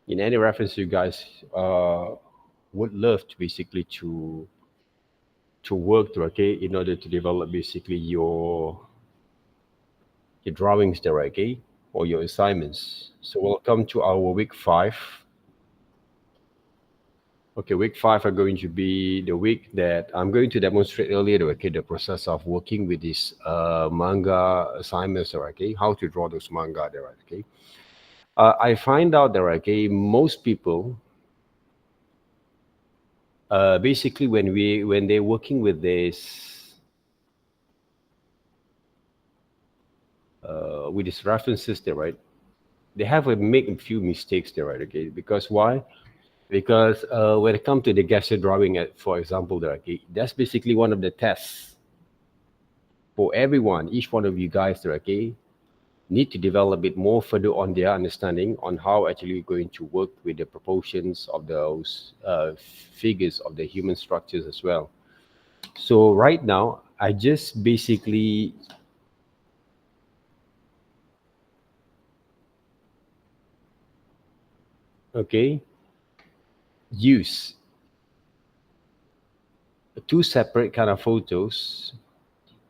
in any reference you guys would love to basically to work through, okay, in order to develop basically your drawings there, okay, or your assignments. So welcome to our week 5. Okay, week 5 are going to be the week that I'm going to demonstrate earlier, okay, the process of working with this manga assignments, okay, how to draw those manga there, okay. I find out that, okay, most people, basically when they're working with these references there, right, they have a make a few mistakes there, right, okay, because why? Because when it comes to the gesture drawing, for example, there, okay, that's basically one of the tests for everyone, each one of you guys there, okay, need to develop a bit more further on their understanding on how actually going to work with the proportions of those figures of the human structures as well. So right now, I just basically, okay, use two separate kind of photos,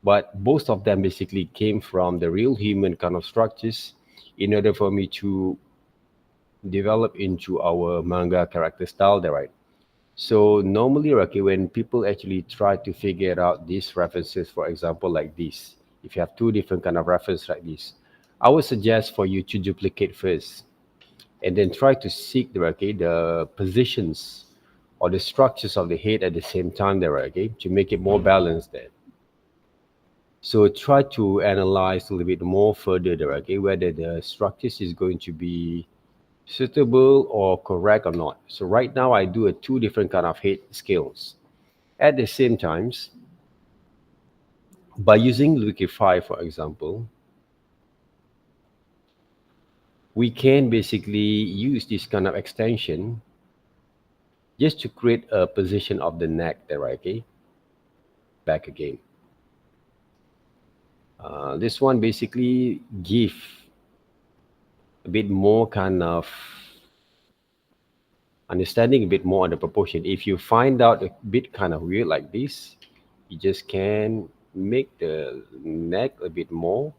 but both of them basically came from the real human kind of structures in order for me to develop into our manga character style there, right? So normally, okay, when people actually try to figure out these references, for example, like this, if you have two different kind of reference like this, I would suggest for you to duplicate first and then try to seek the, okay, the positions or the structures of the head at the same time there, okay, to make it more balanced there. So try to analyze a little bit more further there, okay, whether the structures is going to be suitable or correct or not. So right now I do a two different kind of head scales. At the same times, by using Liquify, for example, we can basically use this kind of extension just to create a position of the neck there, okay? Back again. This one basically give a bit more kind of understanding a bit more on the proportion. If you find out a bit kind of weird like this, you just can make the neck a bit more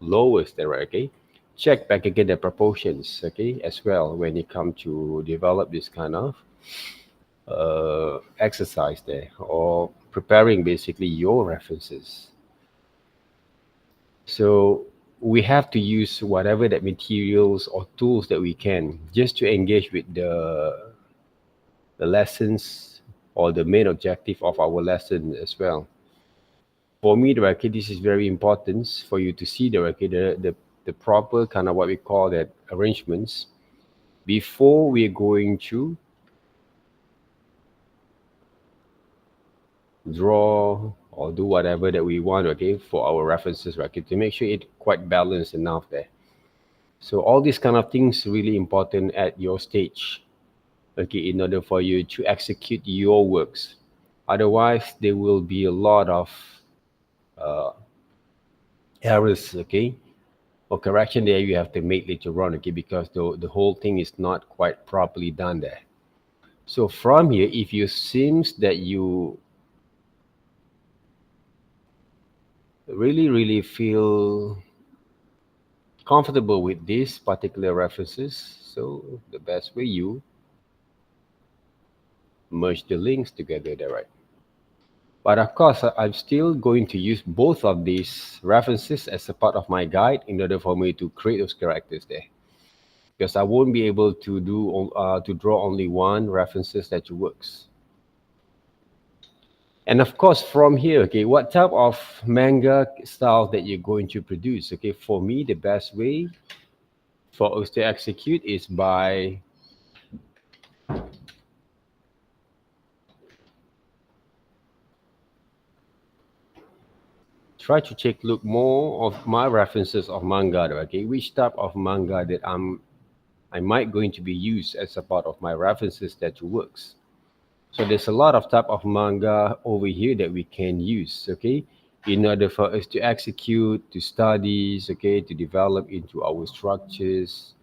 lower there, okay? Check back again the proportions, okay, as well when you come to develop this kind of exercise there or preparing basically your references. So we have to use whatever that materials or tools that we can just to engage with the lessons or the main objective of our lesson as well. For me, the okay, this is very important for you to see the okay, the proper kind of what we call that arrangements before we're going to draw or do whatever that we want, okay, for our references, right, okay, to make sure it quite balanced enough there. So all these kind of things really important at your stage, okay, in order for you to execute your works. Otherwise, there will be a lot of errors, okay, or correction there you have to make later on, okay, because the whole thing is not quite properly done there. So from here, if you seems that you really feel comfortable with these particular references, so the best way you merge the links together there, right? But of course, I'm still going to use both of these references as a part of my guide in order for me to create those characters there. Because I won't be able to to draw only one references that works. And of course, from here, okay, what type of manga style that you're going to produce? Okay, for me, the best way for us to execute is by try to take look more of my references of manga. Okay, which type of manga that I might going to be used as a part of my references that works. So there's a lot of type of manga over here that we can use, okay, in order for us to execute, to studies, okay, to develop into our structures.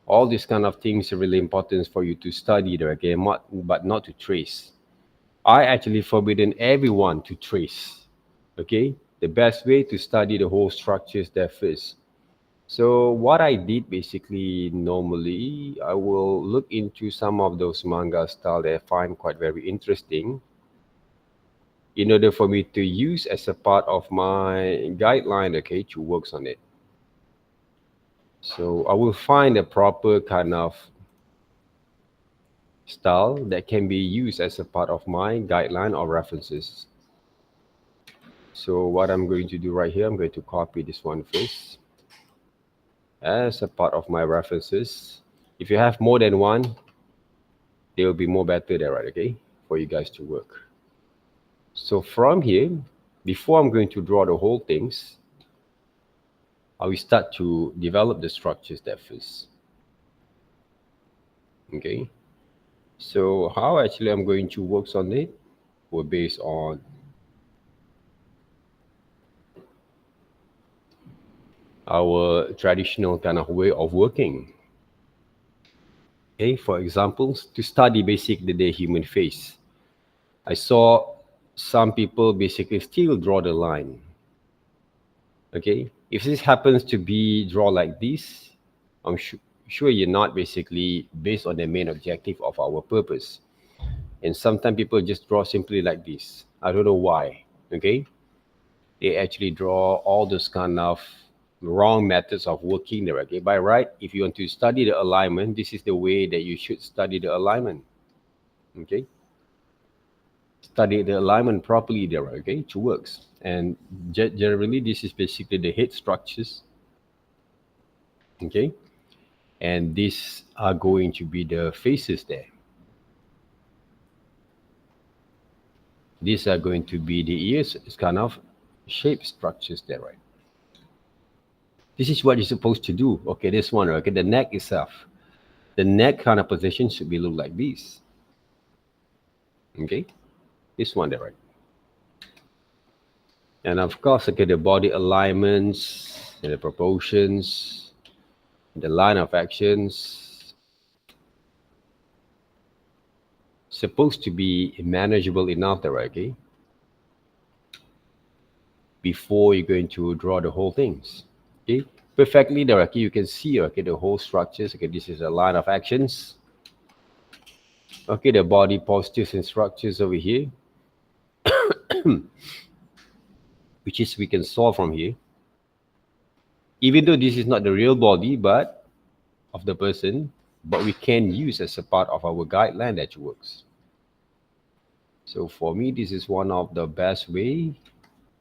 All these kind of things are really important for you to study there, okay, but not to trace. I actually forbidden everyone to trace. Okay, the best way to study the whole structures there first. So what I did basically, normally I will look into some of those manga style that I find quite very interesting in order for me to use as a part of my guideline, okay, to works on it. So I will find a proper kind of style that can be used as a part of my guideline or references. So what I'm going to do right here, I'm going to copy this one first as a part of my references. If you have more than one, they will be more better there, right? Okay, for you guys to work. So from here, before I'm going to draw the whole things, I will start to develop the structures there first. Okay, so how actually I'm going to work on it will based on our traditional kind of way of working. Okay, for examples, to study basic the human face, I saw some people basically still draw the line. Okay, if this happens to be draw like this, I'm sure you're not basically based on the main objective of our purpose. And sometimes people just draw simply like this. I don't know why. Okay, they actually draw all those kind of wrong methods of working there. Okay, by right, if you want to study the alignment, this is the way that you should study the alignment. Okay, study the alignment properly there. Okay, to works. And generally, this is basically the head structures. Okay, and these are going to be the faces there. These are going to be the ears. It's kind of shape structures there, right? This is what you're supposed to do. Okay, this one, okay, the neck itself. The neck kind of position should be look like this. Okay, this one there, right? And of course, okay, the body alignments, and the proportions, the line of actions, supposed to be manageable enough there, right? Okay, before you're going to draw the whole things. Okay, perfectly there. Okay, you can see okay the whole structures. Okay, this is a line of actions. Okay, the body postures and structures over here, which is we can solve from here. Even though this is not the real body, but of the person, but we can use as a part of our guideline that works. So for me, this is one of the best way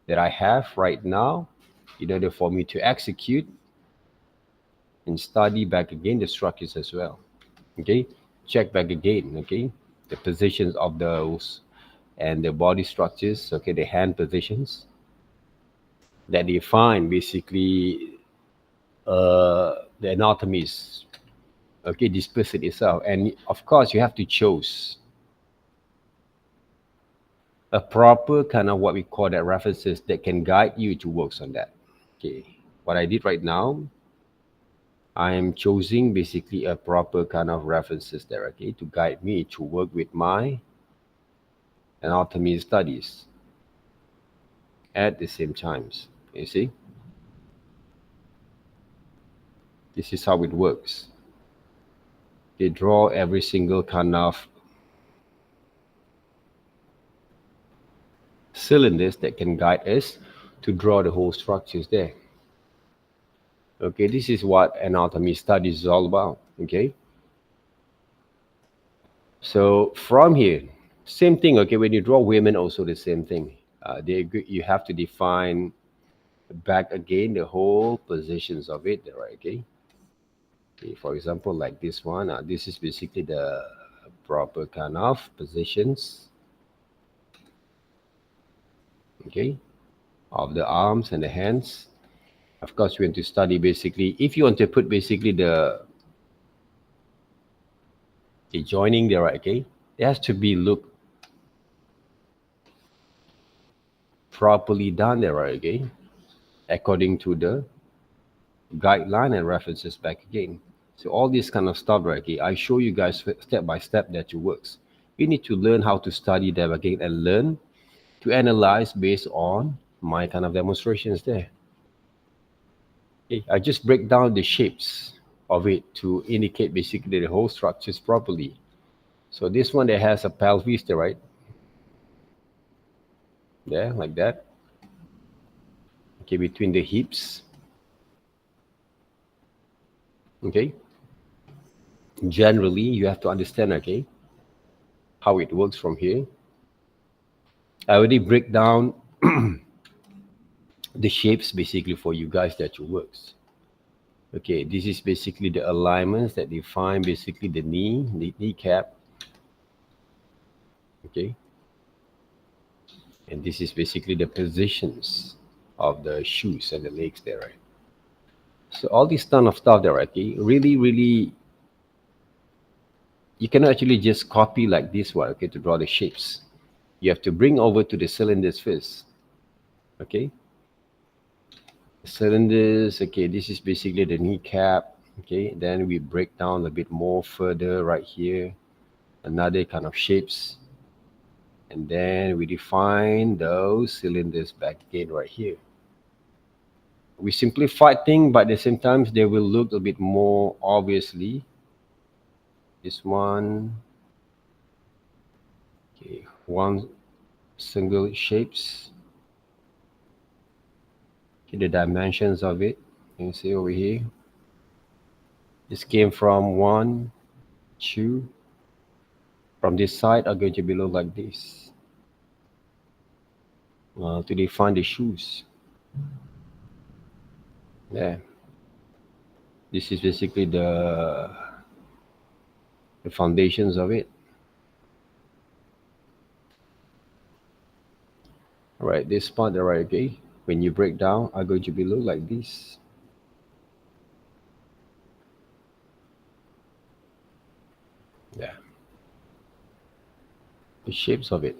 that I have right now in order for me to execute and study back again the structures as well. Okay, check back again. Okay, the positions of those and the body structures. Okay, the hand positions that define basically the anatomies. Okay, this person itself, and of course you have to choose a proper kind of what we call that references that can guide you to works on that. Okay, what I did right now, I am choosing basically a proper kind of references there, okay, to guide me to work with my anatomy studies at the same times. You see, this is how it works. They draw every single kind of cylinders that can guide us to draw the whole structures there. Okay, this is what anatomy studies is all about. Okay, so from here, same thing. Okay, when you draw women, also the same thing. You have to define back again the whole positions of it, right? Okay. Okay, for example, like this one, this is basically the proper kind of positions, okay, of the arms and the hands. Of course, we want to study basically, if you want to put basically the joining there, right? Okay, it has to be look properly done there, right? Okay, according to the guideline and references back again. So all this kind of stuff, right? Okay, I show you guys step by step that it works. You need to learn how to study them again and learn to analyze based on my kind of demonstrations there. Okay, I just break down the shapes of it to indicate basically the whole structures properly. So this one that has a pelvis there, right? There, like that. Okay, between the hips. Okay. Generally, you have to understand, okay, how it works from here. I already break down the shapes basically for you guys that you works. Okay, this is basically the alignments that define basically the knee, the kneecap. Okay, and this is basically the positions of the shoes and the legs there, right? So all this ton of stuff there, okay, really, really, you cannot actually just copy like this one, okay, to draw the shapes. You have to bring over to the cylinders first. Okay, cylinders. Okay, this is basically the kneecap. Okay, then we break down a bit more further right here, another kind of shapes, and then we define those cylinders back again right here. We simplify things, but at the same time they will look a bit more obviously. This one, okay, one single shapes. Okay, the dimensions of it, you can see over here. This came from one, two. From this side are going to be look like this. To define the shoes. Yeah, this is basically the foundations of it. All right, this part, all right, okay. When you break down, are going to be look like this. Yeah, the shapes of it.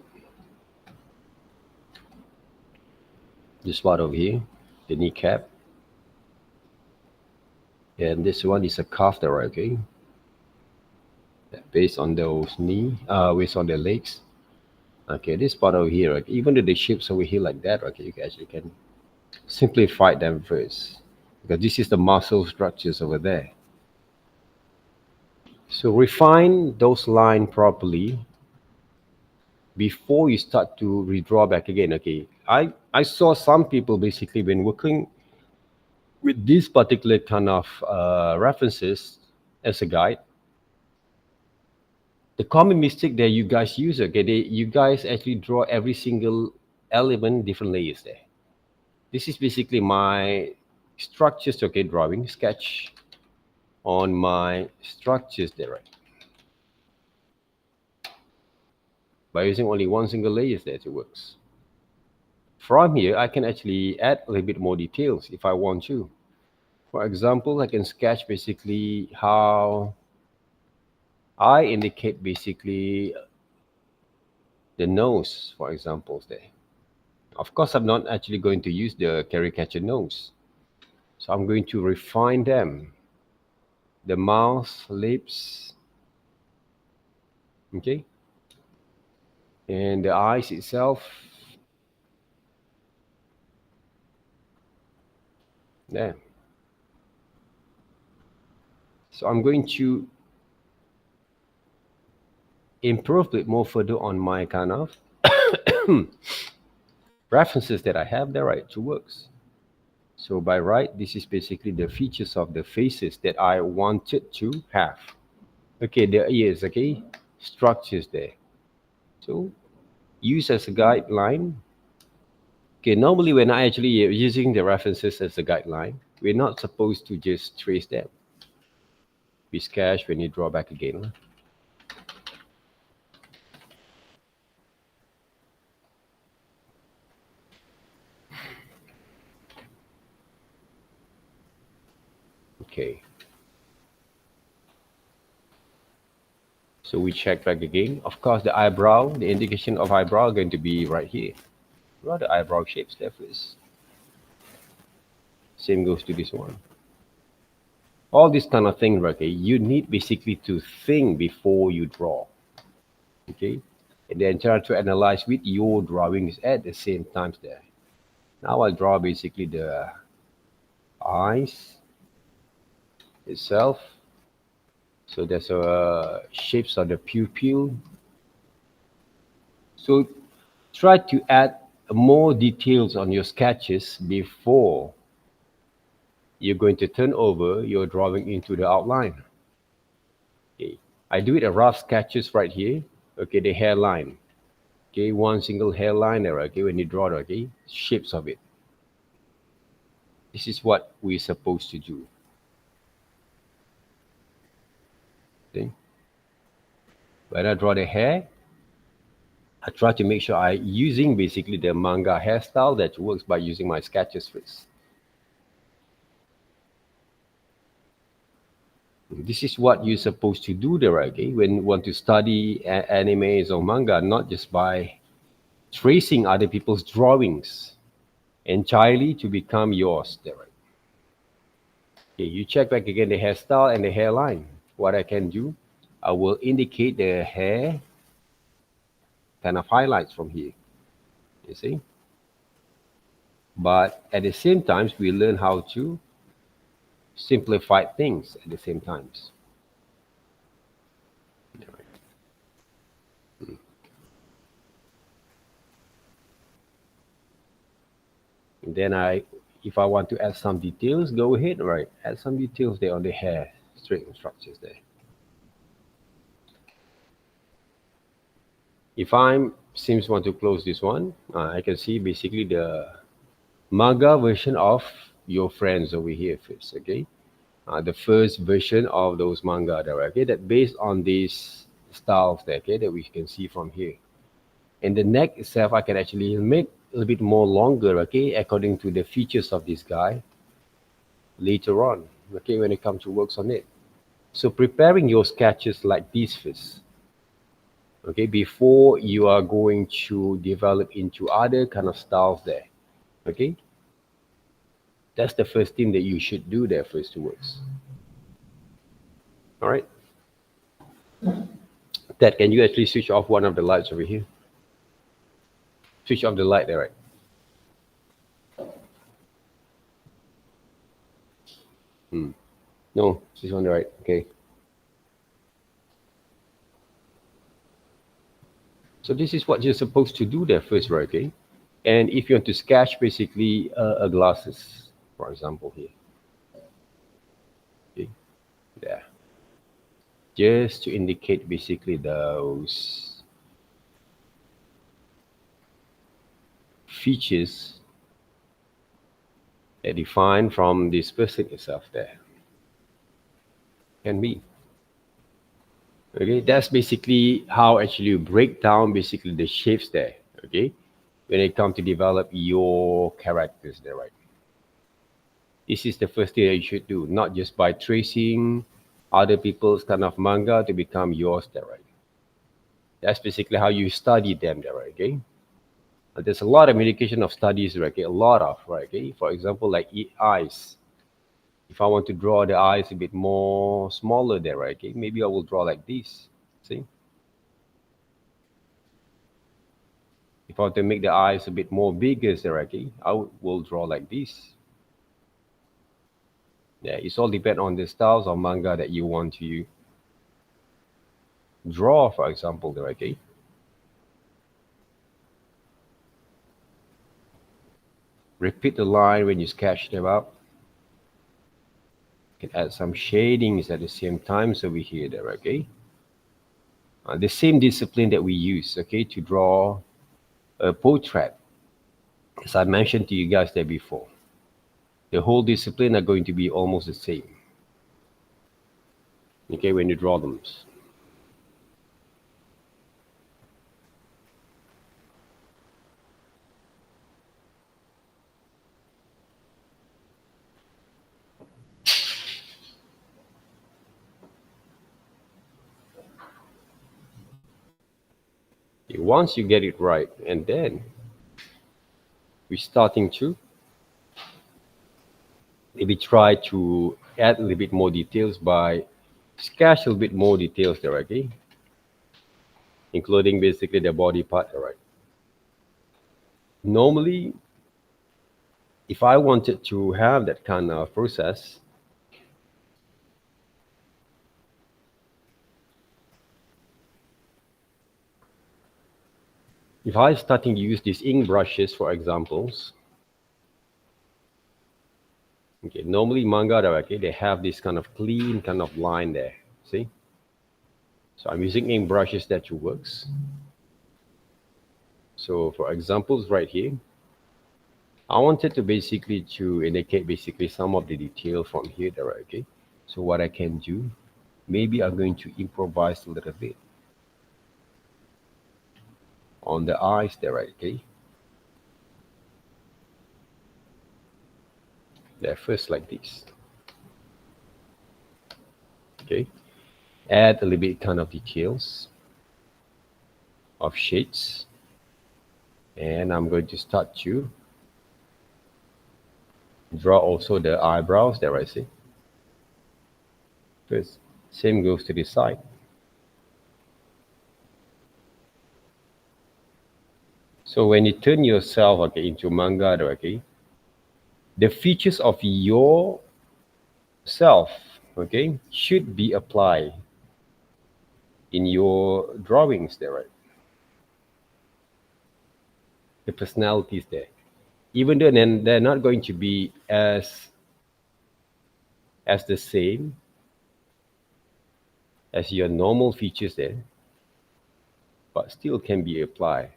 This part over here, the kneecap, and this one is a calf, there, right, okay. Yeah, based on those knee, based on the legs. Okay, this part over here, like, even though the shapes over here like that, okay, you guys, you can simplify them first because this is the muscle structures over there. So refine those lines properly before you start to redraw back again. Okay, I saw some people basically when working with this particular kind of references as a guide, the common mistake that you guys use, okay, you guys actually draw every single element different layers there. This is basically my structures, okay, drawing sketch on my structures there, right? By using only one single layer there, it works. From here, I can actually add a little bit more details if I want to. For example, I can sketch basically how I indicate basically the nose, for example, there. Of course, I'm not actually going to use the caricature nose. So I'm going to refine them. The mouth, lips, okay? And the eyes itself, there. So I'm going to improve a bit more further on my kind of references that I have there, right, to works. So by right, this is basically the features of the faces that I wanted to have. Okay, the ears, okay, structures there. So use as a guideline. Okay, normally when I actually using the references as a guideline, we're not supposed to just trace them. We sketch when you draw back again. Okay. So we check back again. Of course, the eyebrow, the indication of eyebrow going to be right here. Draw the eyebrow shapes there first. Same goes to this one. All this kind of thing, okay, you need basically to think before you draw, okay, and then try to analyze with your drawings at the same time there. Now I'll draw basically the eyes itself. So there's a shapes of the pupil. So try to add more details on your sketches before you're going to turn over your drawing into the outline. Okay. I do it a rough sketches right here. Okay, the hairline. Okay, one single hairline there. Okay, when you draw it, okay, shapes of it. This is what we're supposed to do. Okay. When I draw the hair, I try to make sure I using basically the manga hairstyle that works by using my sketches first. This is what you're supposed to do there, okay? When you want to study animes or manga, not just by tracing other people's drawings entirely to become yours there. Right? Okay, you check back again the hairstyle and the hairline. What I can do, I will indicate the hair kind of highlights from here. You see? But at the same time, we learn how to simplify things at the same times. And then if I want to add some details, go ahead, right? Add some details there on the hair, straight structures there. If I'm seems want to close this one, I can see basically the manga version of your friends over here first, okay? The first version of those manga there, okay? That based on these styles there, okay? That we can see from here. And the neck itself, I can actually make a little bit more longer, okay? According to the features of this guy later on, okay? When it comes to works on it. So preparing your sketches like this first, okay, before you are going to develop into other kind of styles there, okay, that's the first thing that you should do there first works. All right, Ted, can you actually switch off one of the lights over here? Switch off the light there, right? No, switch on the right. Okay, so this is what you're supposed to do there first, right? Okay, and if you want to sketch basically a glasses, for example here, okay, there, just to indicate basically those features that define from this person itself there can be. Okay, that's basically how actually you break down basically the shapes there. Okay, when it comes to develop your characters there, right? This is the first thing that you should do, not just by tracing other people's kind of manga to become yours there, right? That's basically how you study them there, right? Okay. There's a lot of indication of studies, right? Okay? A lot of, right? Okay. For example, like eyes. If I want to draw the eyes a bit more smaller there, right? Okay, maybe I will draw like this. See? If I want to make the eyes a bit more bigger there, okay, I will draw like this. Yeah, it's all depend on the styles of manga that you want to draw, for example, there, okay? Repeat the line when you sketch them up. You can add some shadings at the same time so we hear there, okay? The same discipline that we use, okay, to draw a portrait, as I mentioned to you guys there before. The whole discipline are going to be almost the same, okay, when you draw them. Once you get it right, and then we're starting to maybe try to add a little bit more details by sketch a little bit more details there, okay? Including basically the body part, all right? Normally, if I wanted to have that kind of process, if I starting to use these ink brushes for examples, okay, normally manga, okay, they have this kind of clean kind of line there, see? So I'm using ink brushes that works. So for examples right here, I wanted to basically to indicate basically some of the detail from here there, okay? So what I can do, maybe I'm going to improvise a little bit on the eyes there, okay? They're first like this, okay? Add a little bit kind of details of shades, and I'm going to start to draw also the eyebrows there, I see. First, same goes to the side. So when you turn yourself, okay, into manga, okay, the features of your self, okay, should be applied in your drawings there, right? The personalities there, even though then they're not going to be as the same as your normal features there, but still can be applied.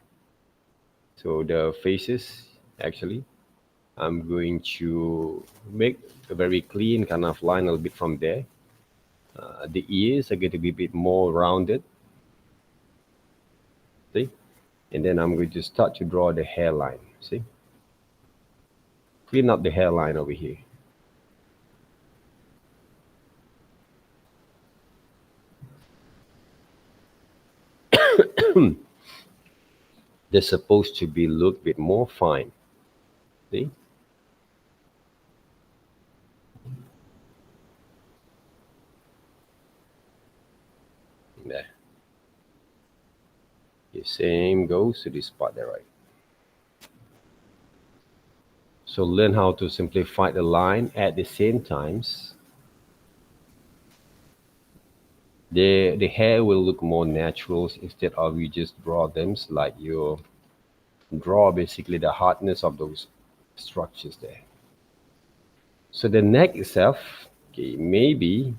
So the faces, actually, I'm going to make a very clean kind of line a little bit from there. The ears are going to be a bit more rounded, see? And then I'm going to start to draw the hairline, see? Clean up the hairline over here. They're supposed to be look a bit more fine, see? There. The same goes to this part there, right? So learn how to simplify the line at the same times. The hair will look more natural instead of you just draw them like you draw basically the hardness of those structures there. So the neck itself, okay, maybe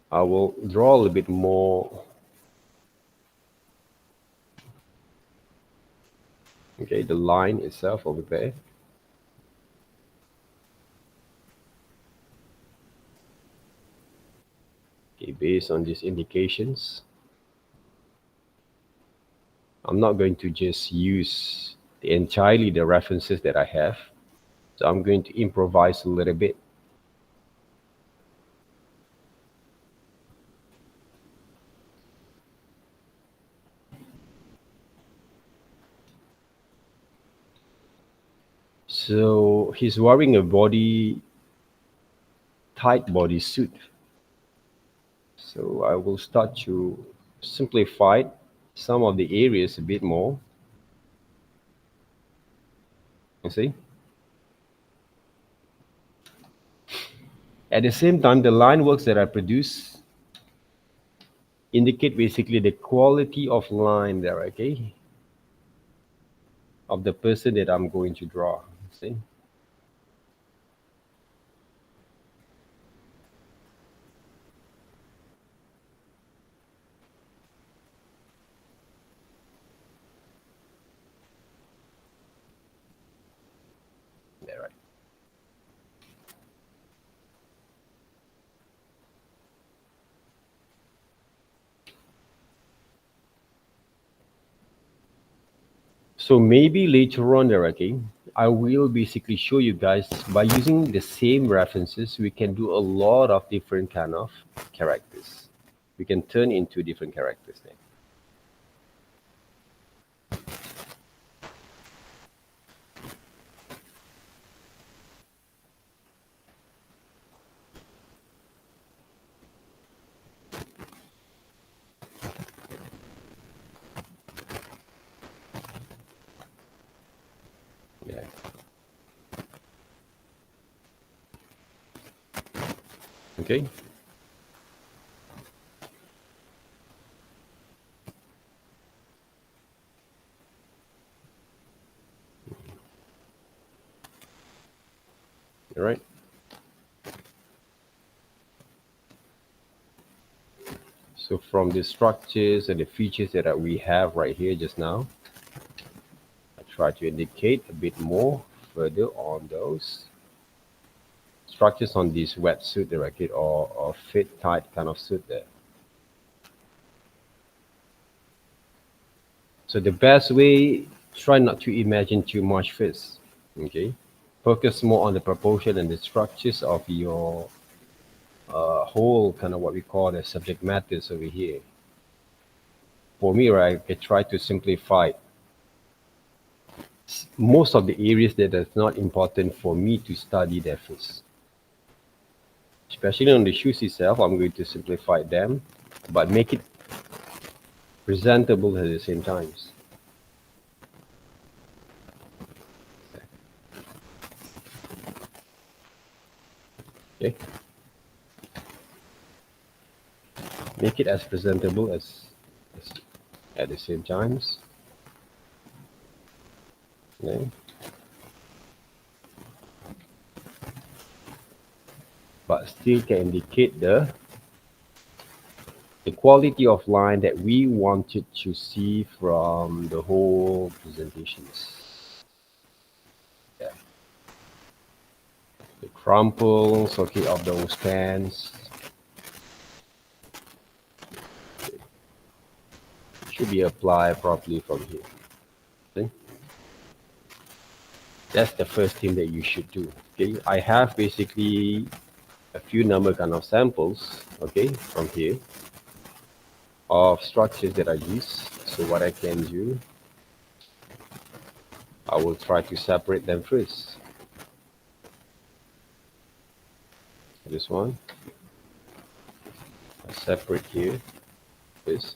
I will draw a little bit more, okay, the line itself over there. Okay, based on these indications, I'm not going to just use entirely the references that I have. So I'm going to improvise a little bit. So he's wearing a tight body suit. So I will start to simplify some of the areas a bit more. You see? At the same time, the line works that I produce indicate basically the quality of line there, okay? Of the person that I'm going to draw. See? There, right. So maybe later on there, okay, I will basically show you guys by using the same references, we can do a lot of different kind of characters. We can turn into different characters then. Okay. All right. So from the structures and the features that we have right here just now, I try to indicate a bit more further on those structures on this wetsuit racket or fit tight kind of suit there. So the best way, try not to imagine too much first. Okay. Focus more on the proportion and the structures of your whole kind of what we call the subject matters over here. For me, right, I try to simplify most of the areas that is not important for me to study there first. Especially on the shoes itself, I'm going to simplify them, but make it presentable at the same times. Okay, make it as presentable as at the same times. Okay. But still can indicate the quality of line that we wanted to see from the whole presentations. Yeah. The crumples, okay, of those pants should be applied properly from here. See? That's the first thing that you should do. Okay, I have basically a few number kind of samples, okay, from here of structures that I use. So what I can do, I will try to separate them first. This one, I separate here, this,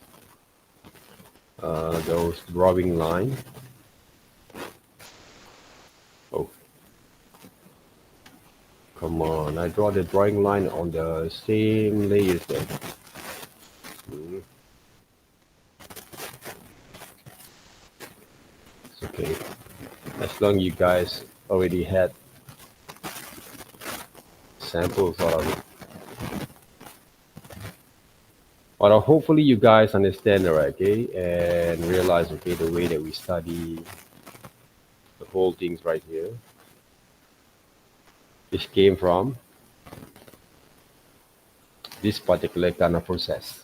those drawing line. Oh, come on, I draw the drawing line on the same layers there. Mm, it's okay, as long you guys already had samples out of it. But hopefully you guys understand it, right, okay, and realize, okay, the way that we study the whole things right here. This came from this particular kind of process.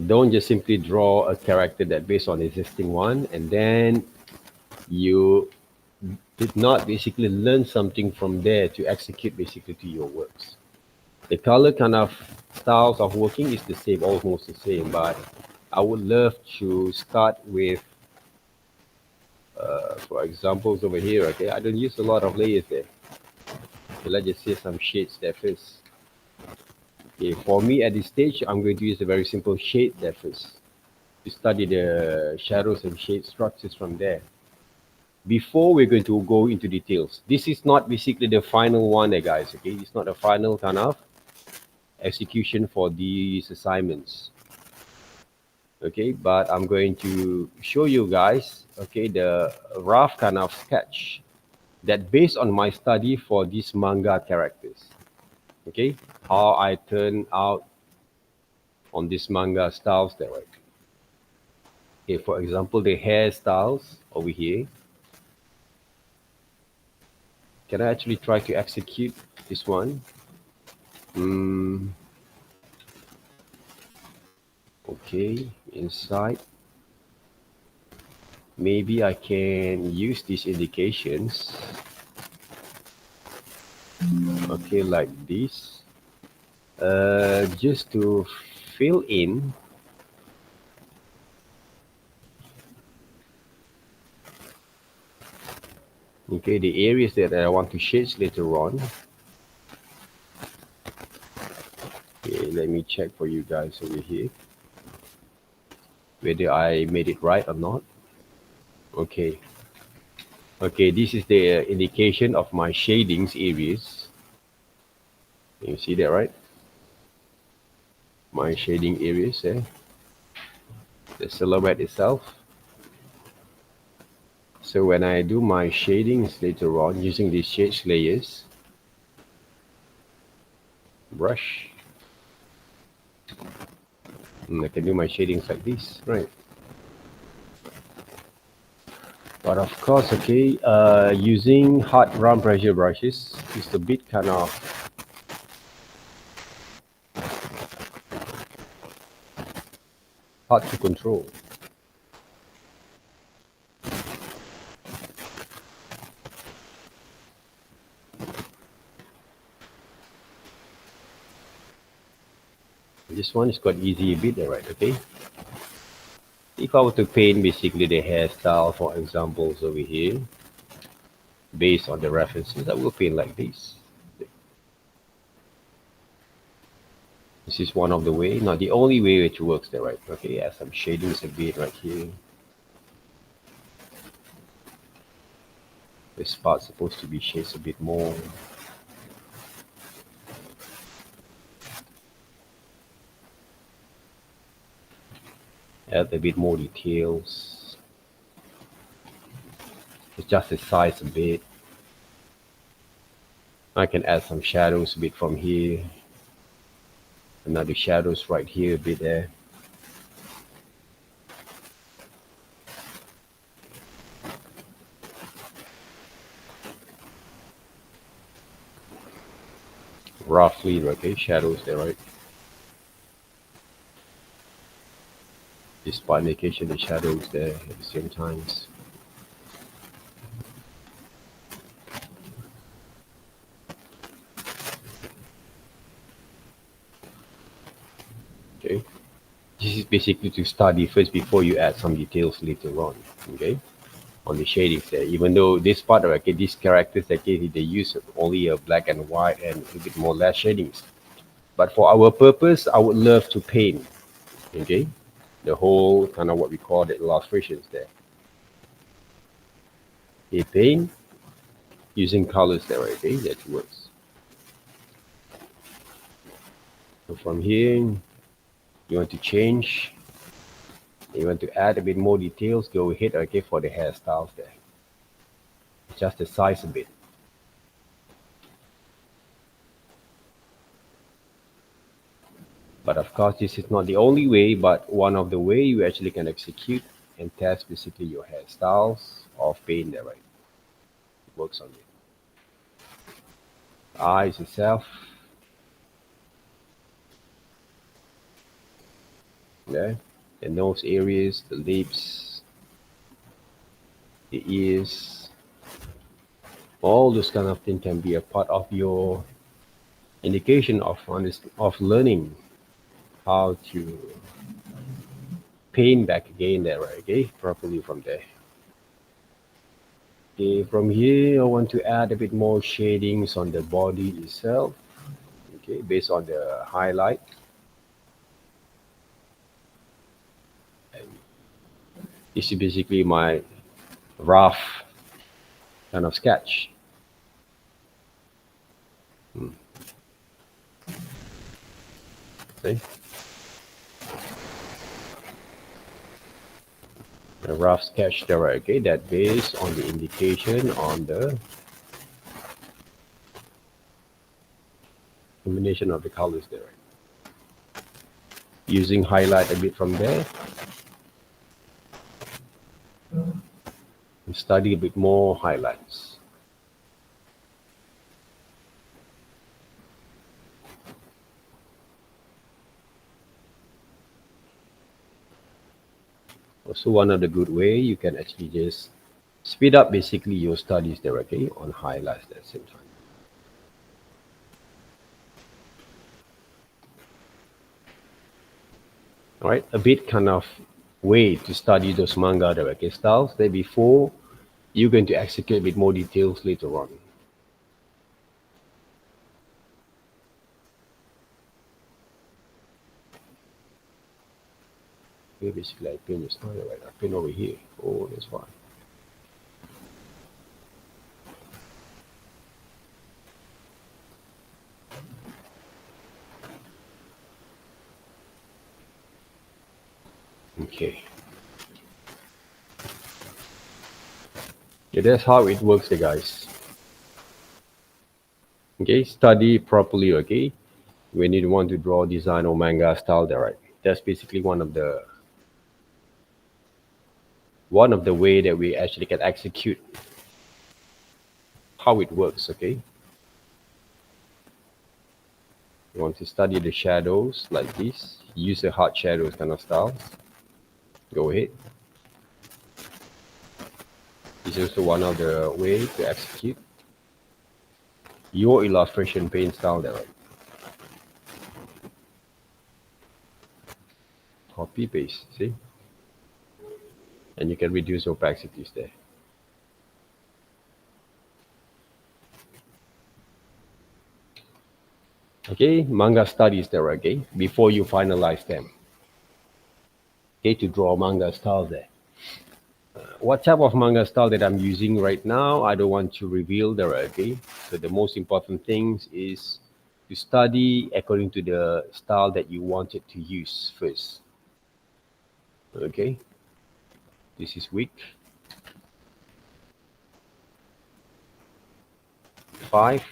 Don't just simply draw a character that based on existing one, and then you did not basically learn something from there to execute basically to your works. The color kind of styles of working is the same, almost the same, but I would love to start with, for examples over here, okay, I don't use a lot of layers there. So let's just say some shades there first. Okay, for me at this stage, I'm going to use a very simple shade there first to study the shadows and shade structures from there. Before we're going to go into details, this is not basically the final one there, guys, okay? It's not the final kind of execution for these assignments, okay, but I'm going to show you guys, okay, the rough kind of sketch that based on my study for these manga characters, okay, how I turn out on these manga styles there, right? Okay, for example, the hairstyles over here, can I actually try to execute this one? Okay, inside. Maybe I can use these indications. Okay, like this. Just to fill in okay the areas that I want to shade later on. Okay, let me check for you guys over here whether I made it right or not. Okay, okay, this is the indication of my shadings areas. You see that, right? My shading areas there, the silhouette itself. So when I do my shadings later on using these shades layers, brush, and I can do my shadings like this, right? But of course, okay, using hard round pressure brushes is a bit kind of hard to control. This one is quite easy a bit, right? Okay. If I were to paint basically the hairstyle, for examples over here, based on the references, I will paint like this. This is one of the way, not the only way which works there, right? Okay, add some shadings a bit right here. This part's supposed to be shades a bit more. Add a bit more details. Adjust the size a bit. I can add some shadows a bit from here. Another shadows right here a bit there. Roughly, okay, shadows there, right? This part indication the shadows there at the same times. Okay. This is basically to study first before you add some details later on. Okay. On the shadings there. Even though this part, okay, these characters, okay, they use only a black and white and a bit more less shadings. But for our purpose, I would love to paint. Okay. The whole kind of what we call the illustrations there. A paint using colors there, okay, that works. So from here, you want to change, you want to add a bit more details, go ahead, okay, for the hairstyles there. Adjust the size a bit. But of course, this is not the only way, but one of the way you actually can execute and test basically your hairstyles of paint there, right? It works on it. Eyes itself, yeah, the nose areas, the lips, the ears, all those kind of things can be a part of your indication of learning how to paint back again there, right? Okay, properly from there. Okay, from here I want to add a bit more shadings on the body itself. Okay, based on the highlight. And this is basically my rough kind of sketch. Hmm. See? A rough sketch there, right? Okay, that based on the indication on the combination of the colors there. Using highlight a bit from there and study a bit more highlights. Also, one of the good way you can actually just speed up basically your studies directly on highlights at the same time. All right, a bit kind of way to study those manga directly styles that before you're going to execute a bit more details later on. Here basically I pin your style right, I pin over here. Oh, that's fine. Okay. Yeah, that's how it works, guys. Okay, study properly. Okay, when you want to draw, design, or manga style, there, right? That's basically one of the way that we actually can execute how it works. Okay, you want to study the shadows like this, use a hard shadows kind of styles. Go ahead. This is also one of the way to execute your illustration paint style there, right? Copy paste, see, and you can reduce opacities there. Okay, manga studies there. Okay, before you finalize them. Okay, to draw manga style there. What type of manga style that I'm using right now, I don't want to reveal there. Okay, so the most important things is to study according to the style that you wanted to use first. Okay, this is week 5.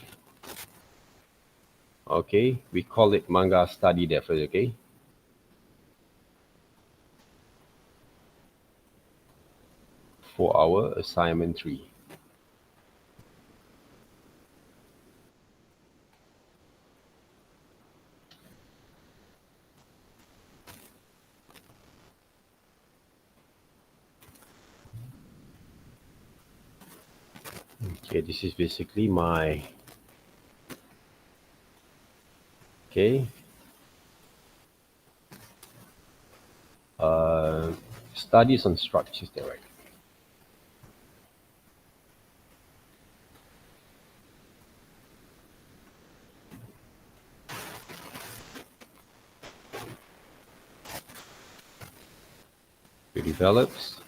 Okay, we call it manga study there first. Okay, for our assignment 3. Okay, this is basically my okay uh, studies on structures there, right? It develops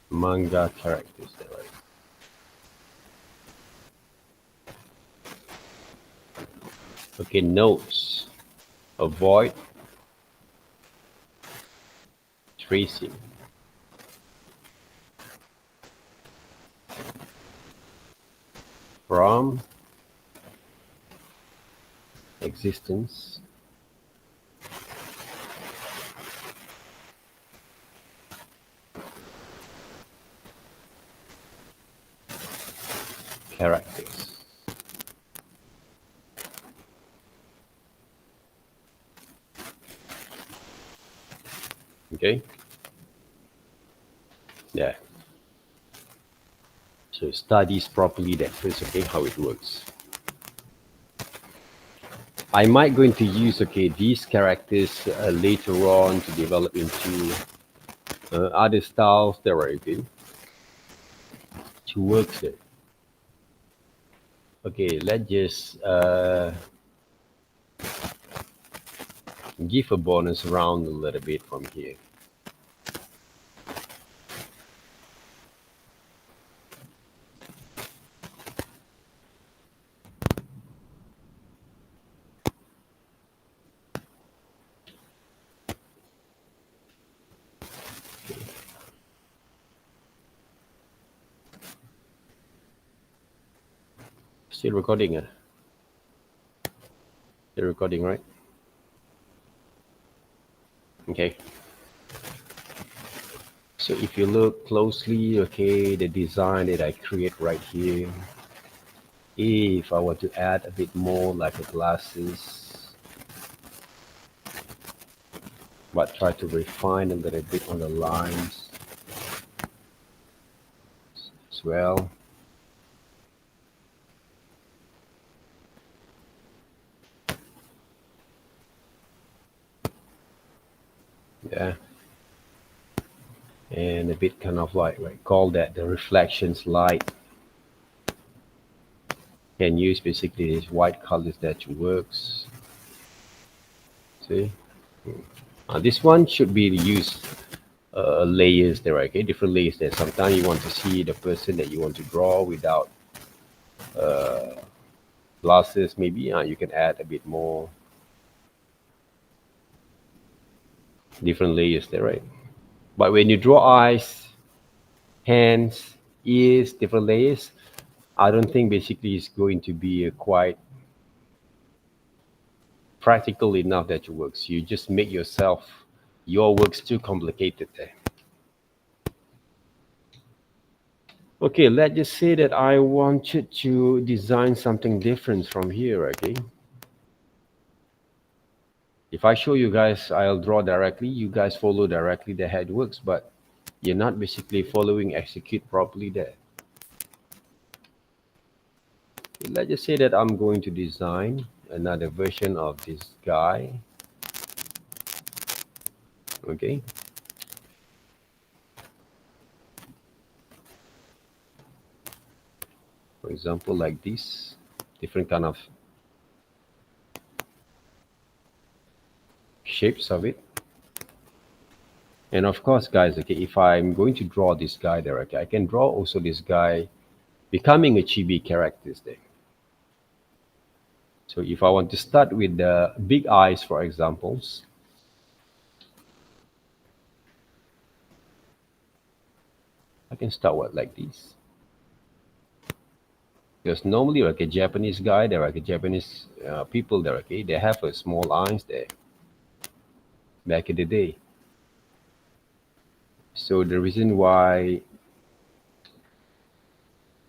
manga characters there, right? Okay, notes. Avoid tracing from existence characters. Okay, yeah. So studies properly that first. Okay, how it works. I might going to use okay these characters later on to develop into other styles that are okay to work there. Okay, let's just give a bonus round a little bit from here. Still recording, still recording, right? Okay. So if you look closely, okay, the design that I create right here, if I want to add a bit more like a glasses, but try to refine a little bit on the lines as well. Yeah. And a bit kind of like, right, call that the reflections light. Can use basically these white colors that works. See? This one should be used layers there, okay? Different layers there. Sometimes you want to see the person that you want to draw without glasses, maybe you can add a bit more different layers there, right? But when you draw eyes, hands, ears, different layers, I don't think basically it's going to be quite practical enough that it works. You just make your works too complicated there. Okay, let's just say that I wanted to design something different from here, okay? If I show you guys, I'll draw directly, you guys follow directly the head works, but you're not basically following execute properly there. Let's just say that I'm going to design another version of this guy, okay? For example, like this, different kind of shapes of it. And of course, guys, okay, if I'm going to draw this guy there, okay, I can draw also this guy becoming a chibi characters there. So if I want to start with the big eyes, for examples, I can start with like this. Because normally, like a Japanese guy, there are like a Japanese people there, okay, they have a small eyes there back in the day. So the reason why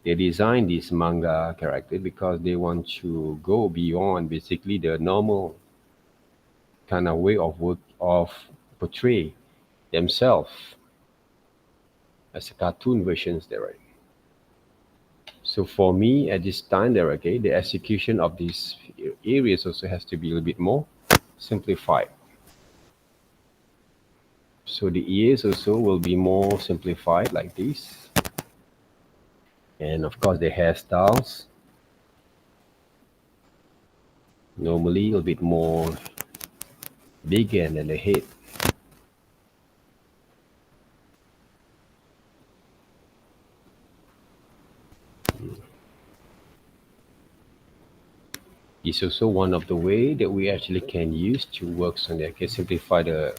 they design this manga character because they want to go beyond basically the normal kind of way of work of portray themselves as a cartoon versions there, right? So for me at this time there, okay, the execution of these areas also has to be a little bit more simplified. So the ears also will be more simplified like this. And of course the hairstyles normally a little bit more bigger than the head. Is also one of the way that we actually can use to work on that can simplify the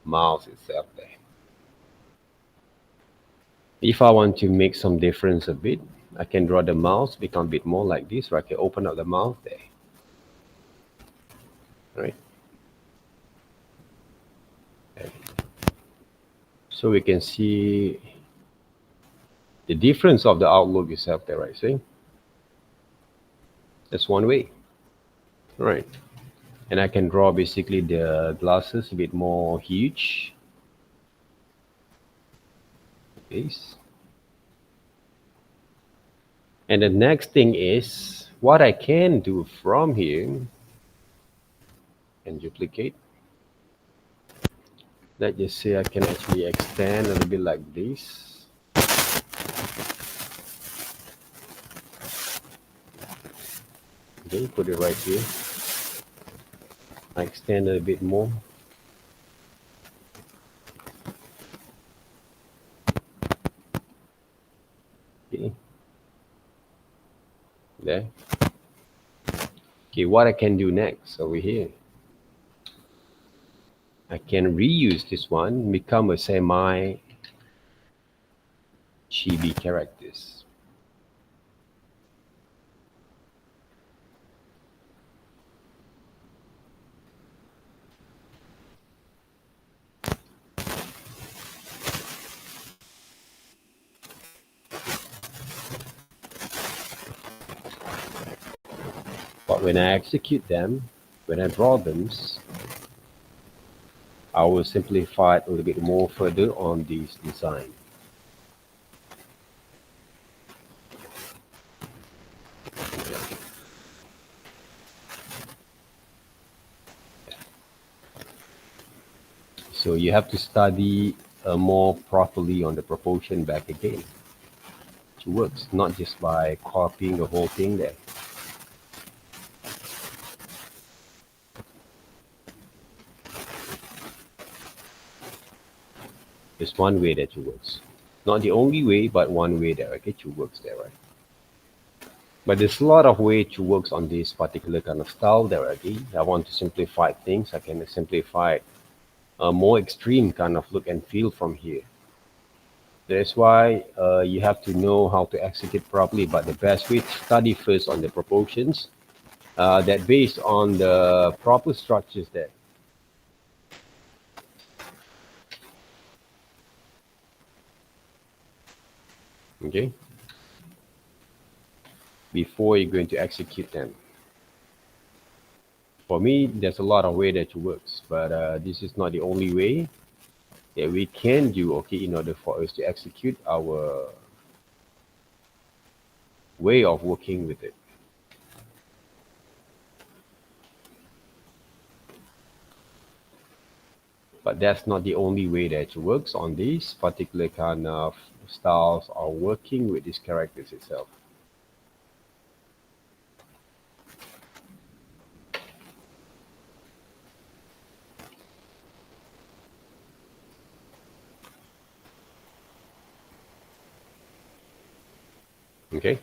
mouse itself there. If I want to make some difference a bit, I can draw the mouse become a bit more like this, or I can open up the mouth there. Right? Okay. So we can see the difference of the outlook itself there, right? See? That's one way. Right. And I can draw basically the glasses a bit more huge. This. And the next thing is what I can do from here and duplicate. Let's just say I can actually extend a little bit like this. Okay, put it right here. I extend a bit more. Okay. There. Okay, what I can do next over here. I can reuse this one, become a semi chibi characters. But when I execute them, when I draw them, I will simplify it a little bit more further on this design. So you have to study more properly on the proportion back again. It works, not just by copying the whole thing there. It's one way that it works. Not the only way, but one way that okay, it works there, right? But there's a lot of way to work on this particular kind of style there, okay? I want to simplify things. I can simplify it a more extreme kind of look and feel from here. That's why you have to know how to execute properly. But the best way to study first on the proportions, that based on the proper structures there. Okay, before you're going to execute them. For me, there's a lot of way that it works, but this is not the only way that we can do. Okay, in order for us to execute our way of working with it. But that's not the only way that it works on these particular kind of styles or working with these characters itself. Okay.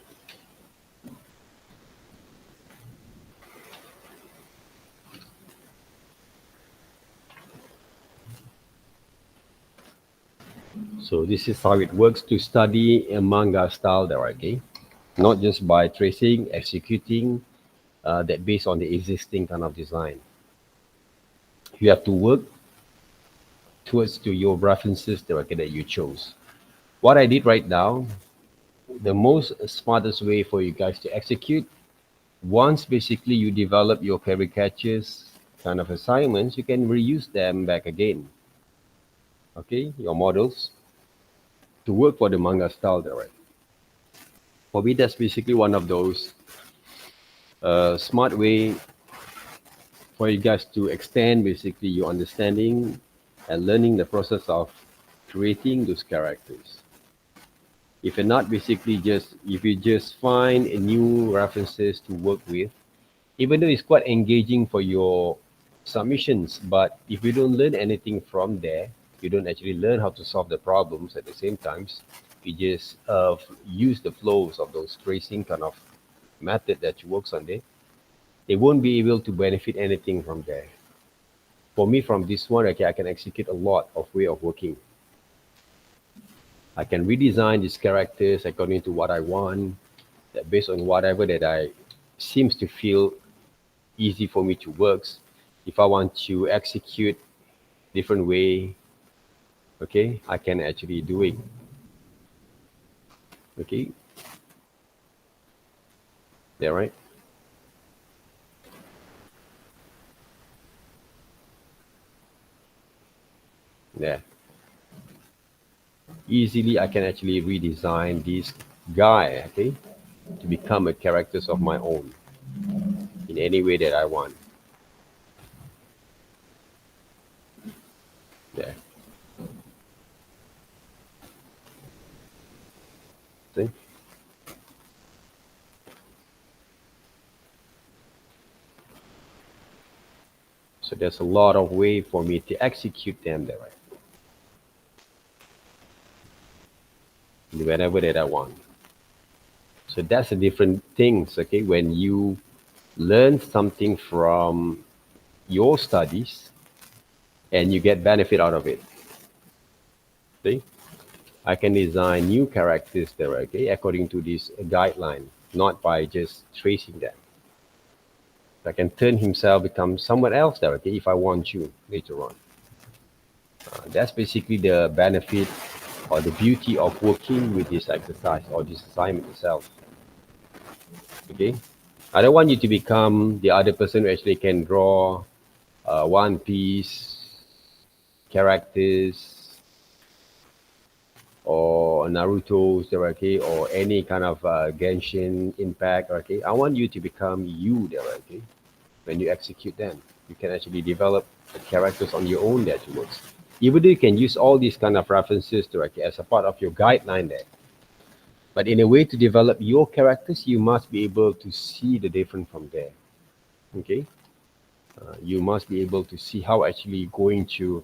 So this is how it works to study a manga style there, okay? Not just by tracing, executing that based on the existing kind of design. You have to work towards to your references there, okay, that you chose. What I did right now, the most smartest way for you guys to execute, once basically you develop your caricatures kind of assignments, you can reuse them back again. Okay, your models to work for the manga style there, right? For me, that's basically one of those smart way for you guys to extend basically your understanding and learning the process of creating those characters. If you're not basically just if you just find a new references to work with, even though it's quite engaging for your submissions, but if you don't learn anything from there, you don't actually learn how to solve the problems at the same times. You just use the flows of those tracing kind of method that you works on there. They won't be able to benefit anything from there. For me, from this one, okay, I can execute a lot of way of working. I can redesign these characters according to what I want, that based on whatever that I seems to feel easy for me to works. If I want to execute different way, okay, I can actually do it. Okay, there, right? Yeah, easily I can actually redesign this guy, okay, to become a characters of my own in any way that I want. Yeah, see. So there's a lot of way for me to execute them there, right? Whenever that I want. So that's the different things, okay? When you learn something from your studies and you get benefit out of it. See? I can design new characters there, okay, according to this guideline, not by just tracing them. I can turn himself become someone else there, okay, if I want to later on. That's basically the benefit or the beauty of working with this exercise or this assignment itself. Okay, I don't want you to become the other person who actually can draw One Piece characters or Naruto's, okay, or any kind of Genshin Impact, okay. I want you to become you there, okay. When you execute them, you can actually develop the characters on your own that works. Even though you can use all these kind of references to, okay, as a part of your guideline there. But in a way to develop your characters, you must be able to see the difference from there. Okay, you must be able to see how actually going to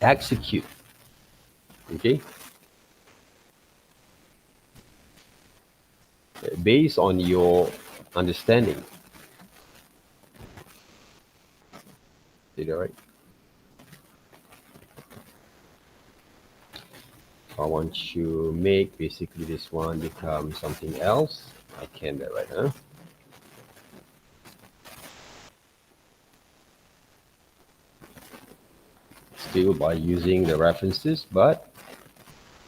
execute. Okay, based on your understanding. Is that right? I want to make basically this one become something else, I can do right now. Still by using the references, but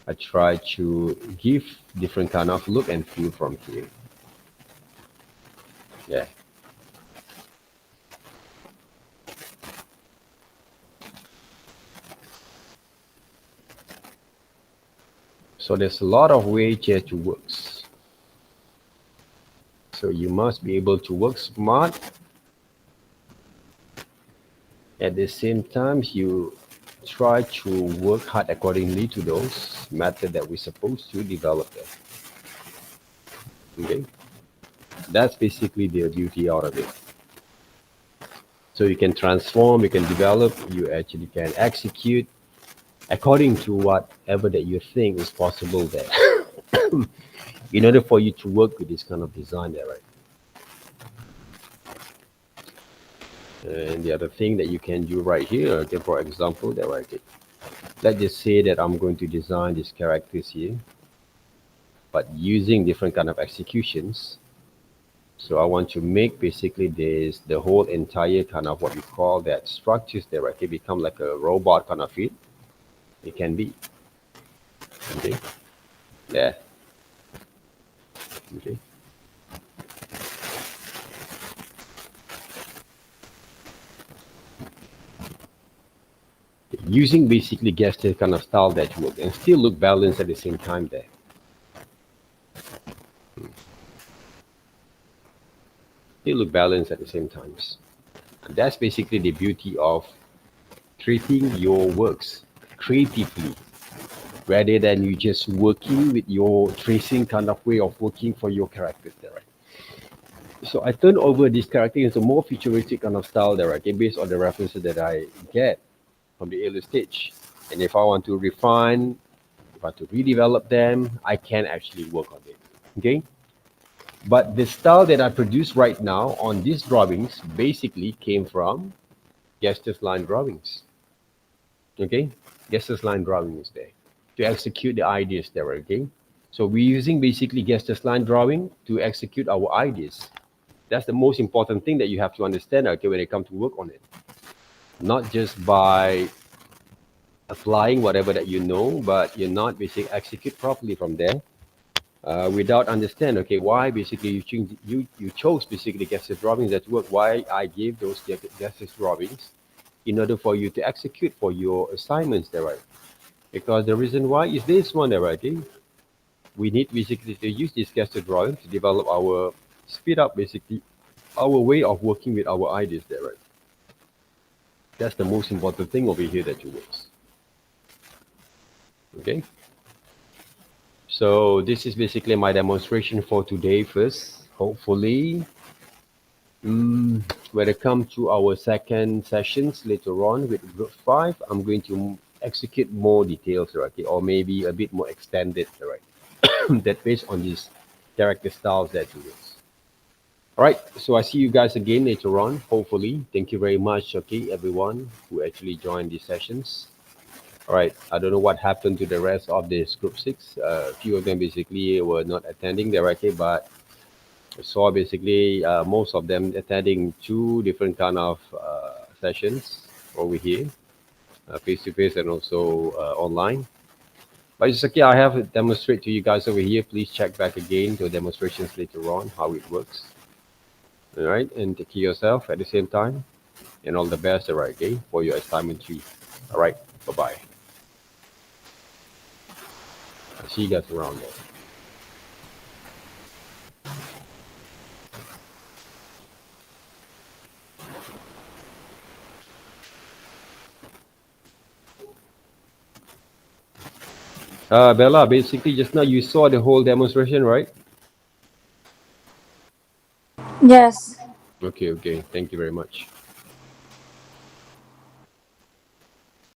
I try to give different kind of look and feel from here. Yeah. So there's a lot of ways here to works. So you must be able to work smart. At the same time, you try to work hard accordingly to those methods that we're supposed to develop them. Okay, that's basically the beauty out of it. So you can transform, you can develop, you actually can execute according to whatever that you think is possible there. In order for you to work with this kind of design there, right? And the other thing that you can do right here, okay, for example, there, right? Okay, let's just say that I'm going to design these characters here, but using different kind of executions. So I want to make basically this the whole entire kind of what we call that structures there, right? Okay, become like a robot kind of it. It can be. Okay. Yeah. Okay. Using basically gesture kind of style that work and still look balanced at the same time there. Still look balanced at the same times. And that's basically the beauty of treating your works creatively rather than you just working with your tracing kind of way of working for your characters there, right? So I turn over this character into more futuristic kind of style there, right? Okay, based on the references that I get from the early stage. And if I want to refine, if I want to redevelop them, I can actually work on it. Okay. But the style that I produce right now on these drawings basically came from Gestures line drawings. Okay. Gestures line drawings there to execute the ideas there. Okay. So we're using basically Gestures line drawing to execute our ideas. That's the most important thing that you have to understand, okay, when it comes to work on it. Not just by applying whatever that you know, but you're not basically execute properly from there without understand. Okay, why basically you chose basically gesture drawings that work. Why I gave those gesture drawings in order for you to execute for your assignments there, right? Because the reason why is this one there, right? Okay? We need basically to use this gesture drawing to develop our speed up basically our way of working with our ideas there, right? That's the most important thing over here that you works. Okay. So this is basically my demonstration for today first. Hopefully, when it comes to our second sessions later on with group 5, I'm going to execute more details, right? Okay? Or maybe a bit more extended, right? That based on these character styles that you use. All right, so I see you guys again later on, hopefully. Thank you very much, okay, everyone who actually joined these sessions. All right, I don't know what happened to the rest of this group 6. A few of them basically were not attending directly, but I saw basically most of them attending two different kind of sessions over here, face-to-face and also online. But it's okay, I have to demonstrate to you guys over here. Please check back again to demonstrations later on, how it works. All right, and take care of yourself at the same time. And all the best, all right, okay, for your assignment 3. All right, bye-bye. I'll see you guys around there. Bella, basically just now you saw the whole demonstration, right? Yes. Okay, okay. Thank you very much.